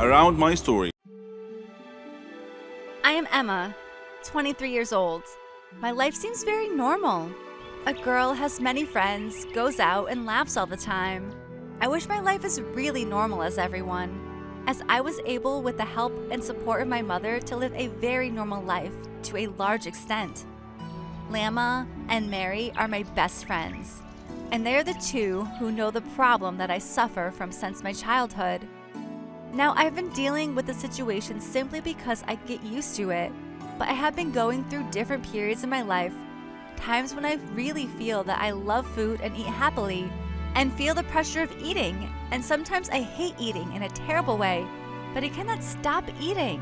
around my story. I am Emma, 23 years old. My life seems very normal. A girl has many friends, goes out, and laughs all the time. I wish my life is really normal as everyone, as I was able, with the help and support of my mother, to live a very normal life to a large extent. Lama and Mary are my best friends, and they are the two who know the problem that I suffer from since my childhood. Now, I've been dealing with the situation simply because I get used to it, but I have been going through different periods in my life, times when I really feel that I love food and eat happily, and feel the pressure of eating, and sometimes I hate eating in a terrible way, but I cannot stop eating.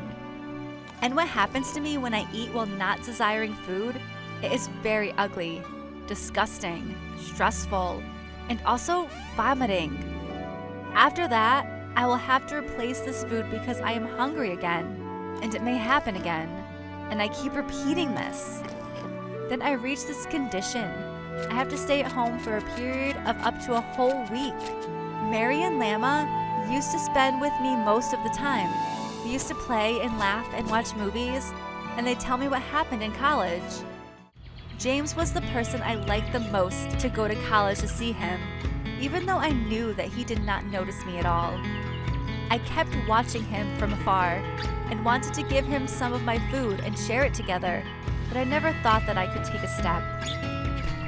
And what happens to me when I eat while not desiring food, it is very ugly, disgusting, stressful, and also vomiting. After that, I will have to replace this food because I am hungry again, and it may happen again, and I keep repeating this. Then I reach this condition. I have to stay at home for a period of up to a whole week. Mary and Lama used to spend with me most of the time. We used to play and laugh and watch movies, and they tell me what happened in college. James was the person I liked the most to go to college to see him, even though I knew that he did not notice me at all. I kept watching him from afar and wanted to give him some of my food and share it together, but I never thought that I could take a step.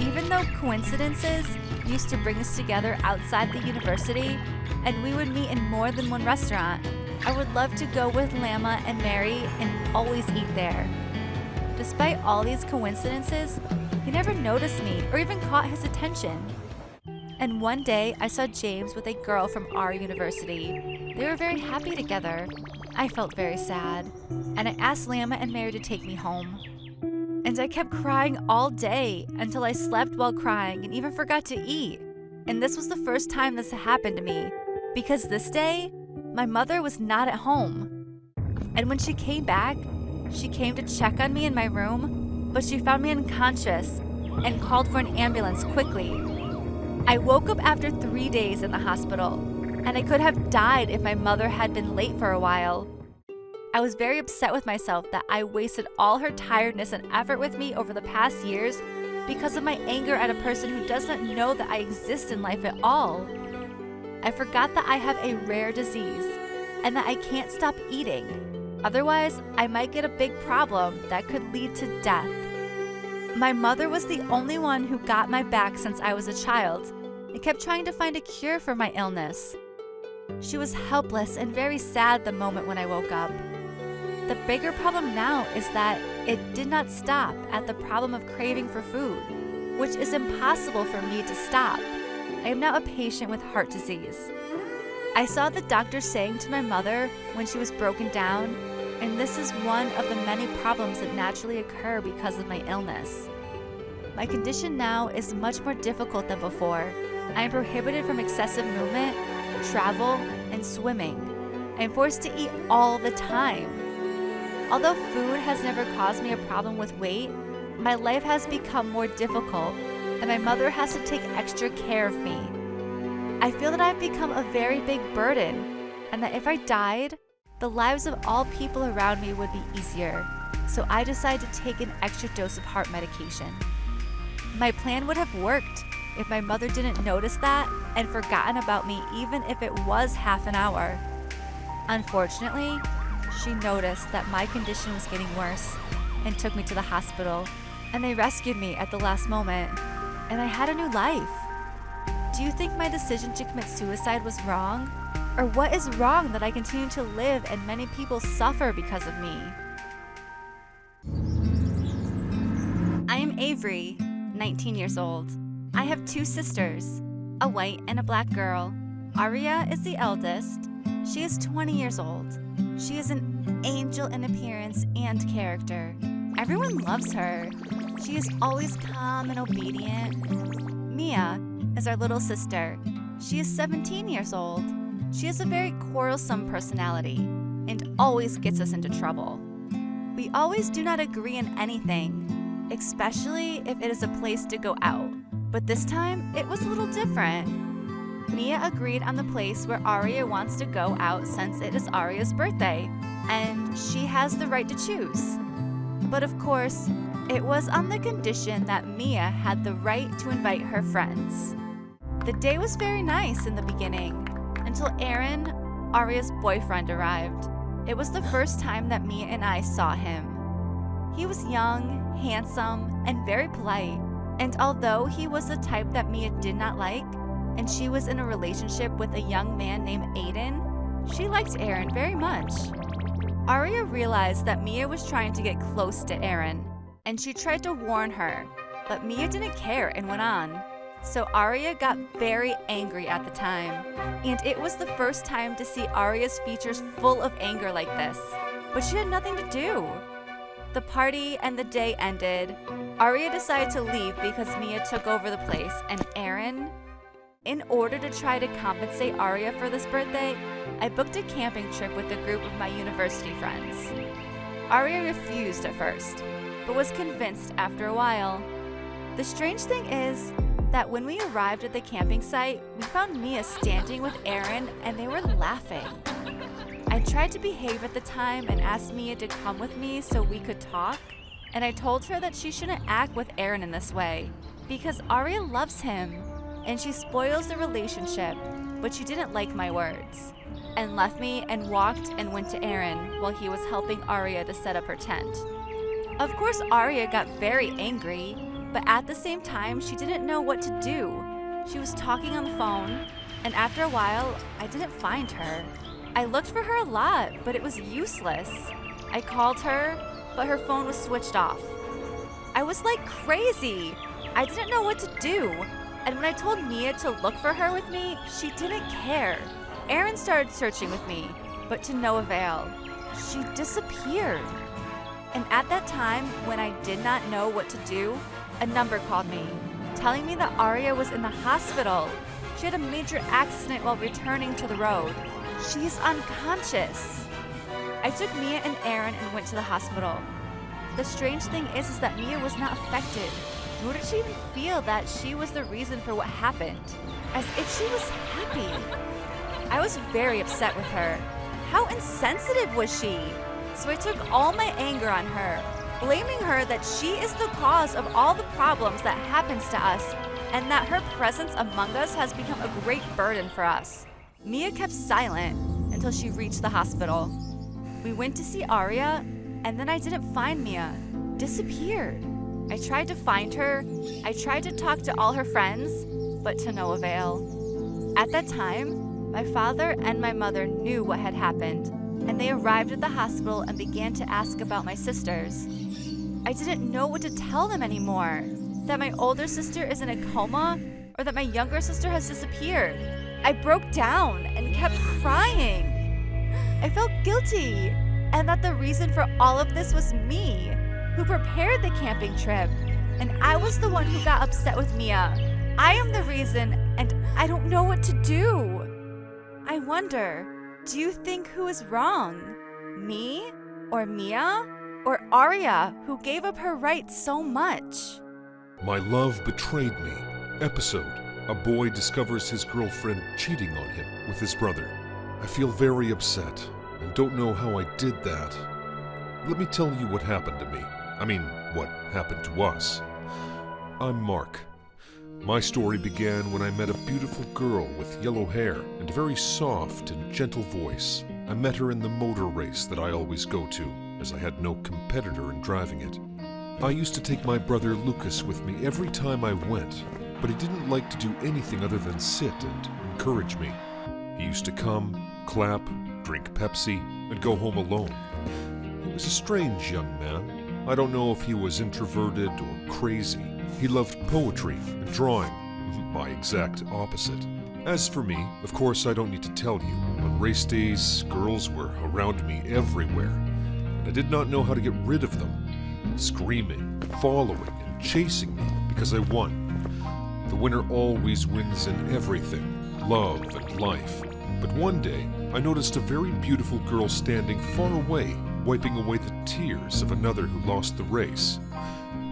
Even though coincidences used to bring us together outside the university and we would meet in more than one restaurant, I would love to go with Lama and Mary and always eat there. Despite all these coincidences, he never noticed me or even caught his attention. And one day I saw James with a girl from our university. They were very happy together. I felt very sad, and I asked Lama and Mary to take me home. And I kept crying all day until I slept while crying and even forgot to eat. And this was the first time this happened to me, because this day, my mother was not at home. And when she came back, she came to check on me in my room, but she found me unconscious and called for an ambulance quickly. I woke up after 3 days in the hospital, and I could have died if my mother had been late for a while. I was very upset with myself that I wasted all her tiredness and effort with me over the past years because of my anger at a person who does not know that I exist in life at all. I forgot that I have a rare disease and that I can't stop eating. Otherwise, I might get a big problem that could lead to death. My mother was the only one who got my back since I was a child and kept trying to find a cure for my illness. She was helpless and very sad the moment when I woke up. The bigger problem now is that it did not stop at the problem of craving for food, which is impossible for me to stop. I am now a patient with heart disease. I saw the doctor saying to my mother when she was broken down, and this is one of the many problems that naturally occur because of my illness. My condition now is much more difficult than before. I am prohibited from excessive movement, travel, and swimming. I am forced to eat all the time. Although food has never caused me a problem with weight, my life has become more difficult, and my mother has to take extra care of me. I feel that I've become a very big burden, and that if I died, the lives of all people around me would be easier, so I decided to take an extra dose of heart medication. My plan would have worked if my mother didn't notice that and forgotten about me, even if it was half an hour. Unfortunately, she noticed that my condition was getting worse and took me to the hospital, and they rescued me at the last moment, and I had a new life. Do you think my decision to commit suicide was wrong? Or what is wrong that I continue to live and many people suffer because of me? I am Avery, 19 years old. I have 2 sisters, a white and a black girl. Aria is the eldest. She is 20 years old. She is an angel in appearance and character. Everyone loves her. She is always calm and obedient. Mia is our little sister. She is 17 years old. She has a very quarrelsome personality and always gets us into trouble. We always do not agree on anything, especially if it is a place to go out. But this time, it was a little different. Mia agreed on the place where Aria wants to go out since it is Aria's birthday, and she has the right to choose. But of course, it was on the condition that Mia had the right to invite her friends. The day was very nice in the beginning, until Aaron, Aria's boyfriend, arrived. It was the first time that Mia and I saw him. He was young, handsome, and very polite, and although he was the type that Mia did not like, and she was in a relationship with a young man named Aiden, she liked Aaron very much. Aria realized that Mia was trying to get close to Aaron, and she tried to warn her, but Mia didn't care and went on. So Aria got very angry at the time, and it was the first time to see Aria's features full of anger like this, but she had nothing to do. The party and the day ended. Aria decided to leave because Mia took over the place, and Aaron, in order to try to compensate Aria for this birthday, I booked a camping trip with a group of my university friends. Aria refused at first, but was convinced after a while. The strange thing is that when we arrived at the camping site, we found Mia standing with Aaron and they were laughing. I tried to behave at the time and asked Mia to come with me so we could talk, and I told her that she shouldn't act with Aaron in this way because Aria loves him and she spoils the relationship, but she didn't like my words and left me and walked and went to Aaron while he was helping Aria to set up her tent. Of course, Aria got very angry, but at the same time, she didn't know what to do. She was talking on the phone, and after a while, I didn't find her. I looked for her a lot, but it was useless. I called her, but her phone was switched off. I was like crazy. I didn't know what to do. And when I told Mia to look for her with me, she didn't care. Aaron started searching with me, but to no avail. She disappeared. And at that time, when I did not know what to do, a number called me, telling me that Aria was in the hospital. She had a major accident while returning to the road. She is unconscious. I took Mia and Aaron and went to the hospital. The strange thing is that Mia was not affected, nor did she even feel that she was the reason for what happened, as if she was happy. I was very upset with her. How insensitive was she? So I took all my anger on her, blaming her that she is the cause of all the problems that happens to us, and that her presence among us has become a great burden for us. Mia kept silent until she reached the hospital. We went to see Aria, and then I didn't find Mia. Disappeared. I tried to find her. I tried to talk to all her friends, but to no avail. At that time, my father and my mother knew what had happened, and they arrived at the hospital and began to ask about my sisters. I didn't know what to tell them anymore. That my older sister is in a coma, or that my younger sister has disappeared. I broke down and kept crying. I felt guilty, and that the reason for all of this was me, who prepared the camping trip, and I was the one who got upset with Mia. I am the reason, and I don't know what to do. I wonder, do you think who is wrong? Me, or Mia, or Aria, who gave up her rights so much? My love betrayed me. Episode: a boy discovers his girlfriend cheating on him with his brother. I feel very upset and don't know how I did that. Let me tell you what happened to me. I mean, what happened to us. I'm Mark. My story began when I met a beautiful girl with yellow hair and a very soft and gentle voice. I met her in the motor race that I always go to, as I had no competitor in driving it. I used to take my brother Lucas with me every time I went, but he didn't like to do anything other than sit and encourage me. He used to come, clap, drink Pepsi, and go home alone. He was a strange young man. I don't know if he was introverted or crazy. He loved poetry and drawing, my exact opposite. As for me, of course I don't need to tell you. On race days, girls were around me everywhere, and I did not know how to get rid of them, screaming, following, and chasing me because I won. The winner always wins in everything, love and life. But one day, I noticed a very beautiful girl standing far away, wiping away the tears of another who lost the race.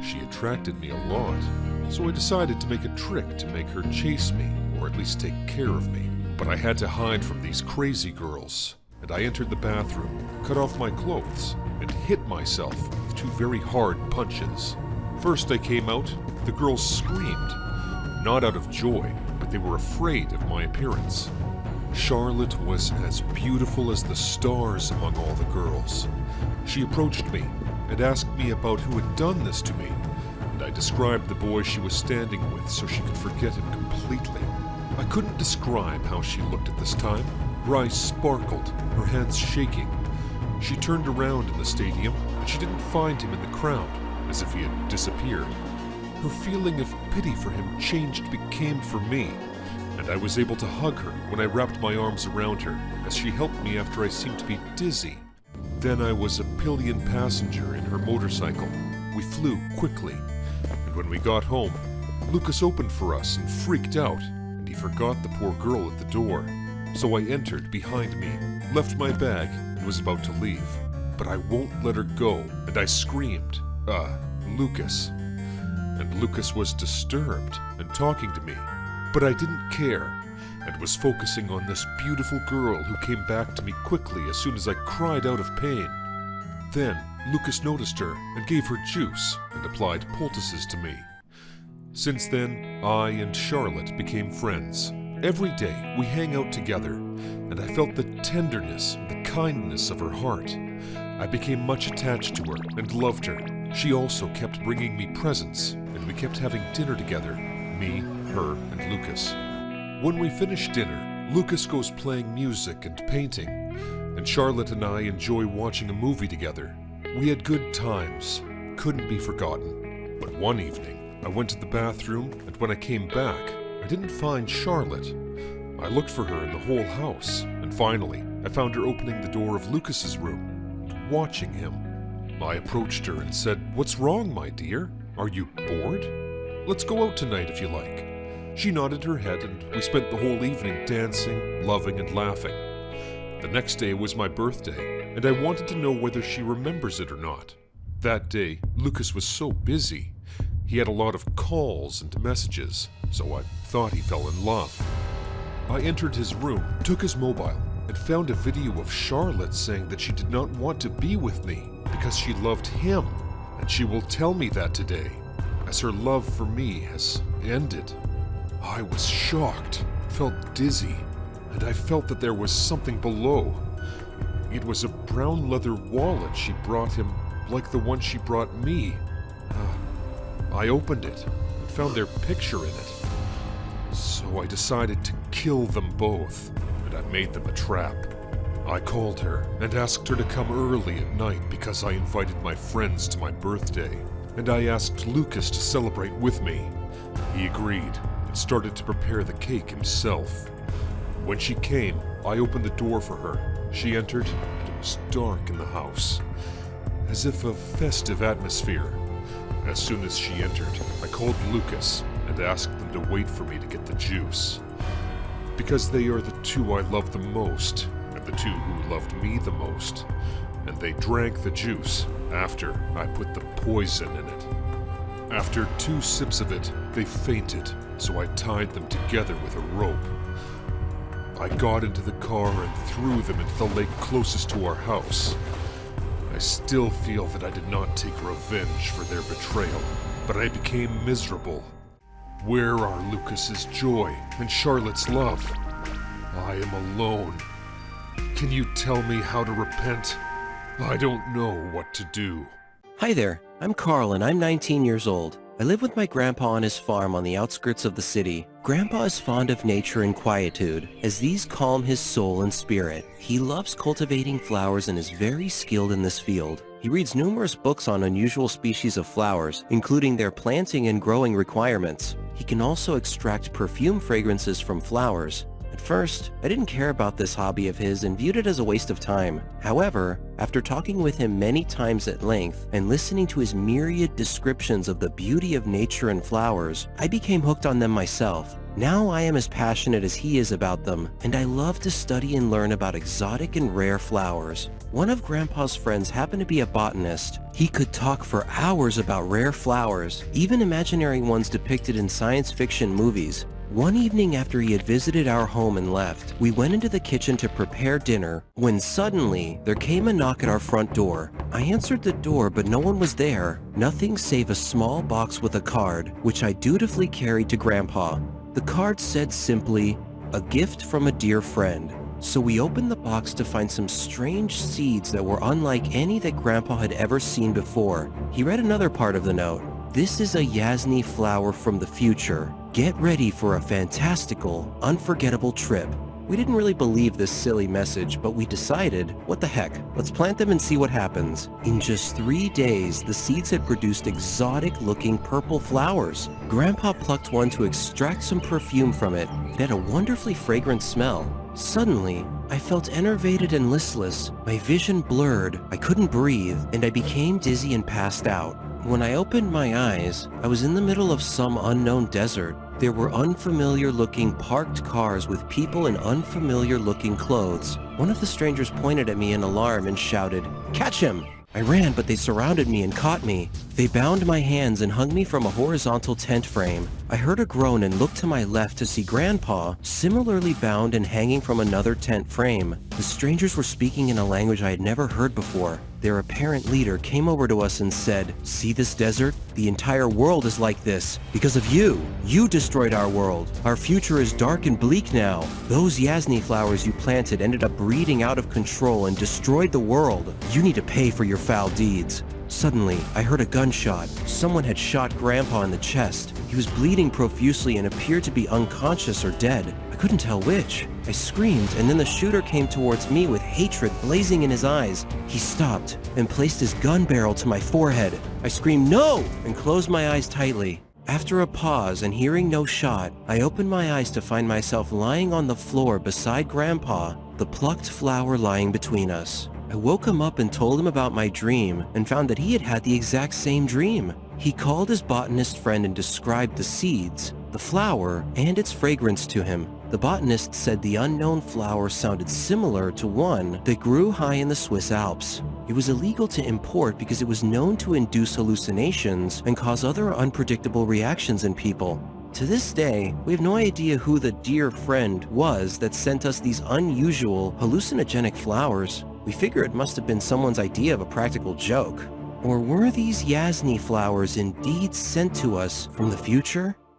She attracted me a lot, so I decided to make a trick to make her chase me or at least take care of me. But I had to hide from these crazy girls, and I entered the bathroom, cut off my clothes, and hit myself with 2 very hard punches. First I came out, the girls screamed, not out of joy, but they were afraid of my appearance. Charlotte was as beautiful as the stars among all the girls. She approached me and asked me about who had done this to me, and I described the boy she was standing with so she could forget him completely. I couldn't describe how she looked at this time. Her eyes sparkled, her hands shaking. She turned around in the stadium, and she didn't find him in the crowd, as if he had disappeared. Her feeling of pity for him changed became for me, and I was able to hug her when I wrapped my arms around her as she helped me after I seemed to be dizzy. Then I was a pillion passenger in her motorcycle. We flew quickly, and when we got home, Lucas opened for us and freaked out, and he forgot the poor girl at the door. So I entered behind me, left my bag, and was about to leave. But I won't let her go, and I screamed, Lucas. And Lucas was disturbed and talking to me, but I didn't care, and was focusing on this beautiful girl who came back to me quickly as soon as I cried out of pain. Then Lucas noticed her and gave her juice and applied poultices to me. Since then, I and Charlotte became friends. Every day we hang out together, and I felt the tenderness and the kindness of her heart. I became much attached to her and loved her. She also kept bringing me presents, and we kept having dinner together, me, her, and Lucas. When we finish dinner, Lucas goes playing music and painting, and Charlotte and I enjoy watching a movie together. We had good times, couldn't be forgotten. But one evening, I went to the bathroom, and when I came back, I didn't find Charlotte. I looked for her in the whole house, and finally, I found her opening the door of Lucas's room, watching him. I approached her and said, "What's wrong, my dear? Are you bored? Let's go out tonight if you like." She nodded her head, and we spent the whole evening dancing, loving, and laughing. The next day was my birthday, and I wanted to know whether she remembers it or not. That day, Lucas was so busy. He had a lot of calls and messages, so I thought he fell in love. I entered his room, took his mobile, and found a video of Charlotte saying that she did not want to be with me because she loved him, and she will tell me that today, as her love for me has ended. I was shocked, felt dizzy, and I felt that there was something below. It was a brown leather wallet she brought him, like the one she brought me. I opened it and found their picture in it. So I decided to kill them both, and I made them a trap. I called her and asked her to come early at night because I invited my friends to my birthday, and I asked Lucas to celebrate with me. He agreed and started to prepare the cake himself. When she came, I opened the door for her. She entered, and it was dark in the house, as if a festive atmosphere. As soon as she entered, I called Lucas and asked them to wait for me to get the juice. Because they are the two I love the most, and the two who loved me the most. And they drank the juice after I put the poison in it. After 2 sips of it, they fainted, so I tied them together with a rope. I got into the car and threw them into the lake closest to our house. I still feel that I did not take revenge for their betrayal, but I became miserable. Where are Lucas's joy and Charlotte's love? I am alone. Can you tell me how to repent? I don't know what to do. Hi there, I'm Carl and I'm 19 years old. I live with my grandpa on his farm on the outskirts of the city. Grandpa is fond of nature and quietude, as these calm his soul and spirit. He loves cultivating flowers and is very skilled in this field. He reads numerous books on unusual species of flowers, including their planting and growing requirements. He can also extract perfume fragrances from flowers. At first, I didn't care about this hobby of his and viewed it as a waste of time. However, after talking with him many times at length and listening to his myriad descriptions of the beauty of nature and flowers, I became hooked on them myself. Now I am as passionate as he is about them, and I love to study and learn about exotic and rare flowers. One of Grandpa's friends happened to be a botanist. He could talk for hours about rare flowers, even imaginary ones depicted in science fiction movies. One evening after he had visited our home and left, we went into the kitchen to prepare dinner when suddenly there came a knock at our front door. I answered the door, but no one was there. Nothing save a small box with a card, which I dutifully carried to Grandpa. The card said simply, "A gift from a dear friend." So we opened the box to find some strange seeds that were unlike any that Grandpa had ever seen before. He read another part of the note. "This is a Yasni flower from the future. Get ready for a fantastical, unforgettable trip." We didn't really believe this silly message, but we decided, what the heck, let's plant them and see what happens. In just 3 days, the seeds had produced exotic-looking purple flowers. Grandpa plucked one to extract some perfume from it. It had a wonderfully fragrant smell. Suddenly, I felt enervated and listless. My vision blurred, I couldn't breathe, and I became dizzy and passed out. When I opened my eyes, I was in the middle of some unknown desert. There were unfamiliar-looking parked cars with people in unfamiliar-looking clothes. One of the strangers pointed at me in alarm and shouted, "Catch him!" I ran, but they surrounded me and caught me. They bound my hands and hung me from a horizontal tent frame. I heard a groan and looked to my left to see Grandpa, similarly bound and hanging from another tent frame. The strangers were speaking in a language I had never heard before. Their apparent leader came over to us and said, "See this desert? The entire world is like this because of you. You destroyed our world. Our future is dark and bleak now. Those Yasni flowers you planted ended up breeding out of control and destroyed the world. You need to pay for your foul deeds." Suddenly, I heard a gunshot. Someone had shot Grandpa in the chest. He was bleeding profusely and appeared to be unconscious or dead. I couldn't tell which. I screamed, and then the shooter came towards me with hatred blazing in his eyes. He stopped and placed his gun barrel to my forehead. I screamed, "No!" and closed my eyes tightly. After a pause and hearing no shot, I opened my eyes to find myself lying on the floor beside Grandpa, the plucked flower lying between us. I woke him up and told him about my dream and found that he had had the exact same dream. He called his botanist friend and described the seeds, the flower, and its fragrance to him. The botanist said the unknown flower sounded similar to one that grew high in the Swiss Alps. It was illegal to import because it was known to induce hallucinations and cause other unpredictable reactions in people. To this day, we have no idea who the dear friend was that sent us these unusual, hallucinogenic flowers. We figure it must have been someone's idea of a practical joke. Or were these Yasni flowers indeed sent to us from the future?